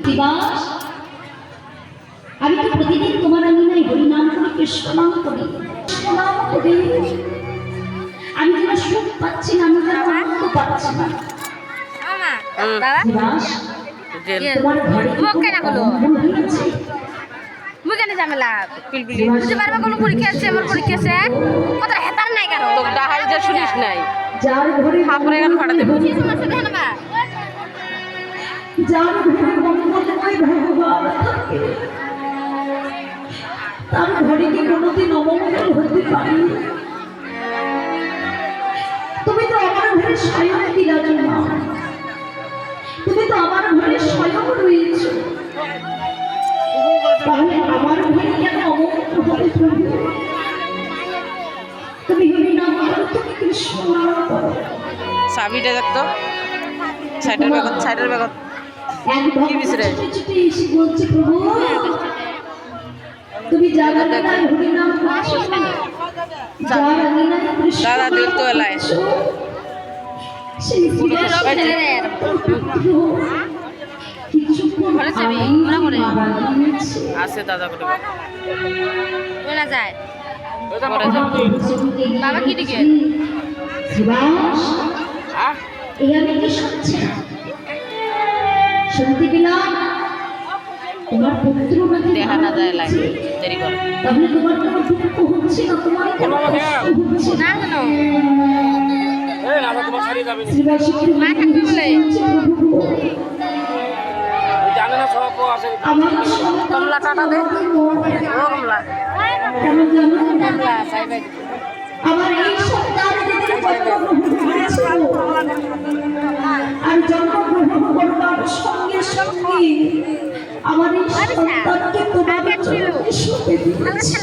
দিবাস আমি তো প্রতিদিন তোমার আঙিনায় হরিনাম করি, কৃষ্ণ নাম করি, কৃষ্ণ নাম করি। আমি যেন সুখ পাচ্ছি না, আমি যেন আনন্দ পাচ্ছি না। দিবাস তোমার ঘরে হয়েছে? মুখে ঝামেলা বুঝতে পারবে কোনো পরীক্ষা আছে, আমার পরীক্ষা আছে কত হেতার নাই কেন তো ডাহাই যে শুনিস নাই যার ঘরে হাপরে গান ফাটা দেবে যার ঘরে মঙ্গলময় ভগবান থাকে তার ঘরে কি কোনোদিন অমঙ্গল হতে পারে? তুমি তো আমার ঘরে স্বয়ং বিরাজমান, তুমি তো আমার ঘরে স্বয়ং রয়েছ, তাহলে আমার ঘরে কেন অমঙ্গল হতে পারে? তুমি হরিনাম করো, তুমি কৃষ্ণ নাম করো। চাবিটা দেখতো সাইডের ব্যাগত কি বিছরে এসে বলছে প্রভু তুমি জানো না হরিনাম করছো, জানো না কৃষ্ণ দাদা দিল তো এলাই সেই আছে দাদা করে বলা যায় পরে যাবে বাবা কি দিকে এই আমি কি শুনছি শুনতে পেলাম তোমার পুত্র নাকি দেখা না যায় লাই দেরি কর তাহলে তোমার কোনো দুঃখ হচ্ছে না, তোমার কোনো কষ্ট হচ্ছে না? না কেন এই রাধা তোমার শাড়ি যাবে না মা থাকবে বলে জানে না সব আছে আমার কমলা টাটা দে ও কমলা কেন জানো কমলা সাইবাই আমার এই সন্তান আর জন্মগ্রহণ করবার সঙ্গে সঙ্গে আমার এই সন্তানকে তোমার চরণে সঁপে দিয়েছি।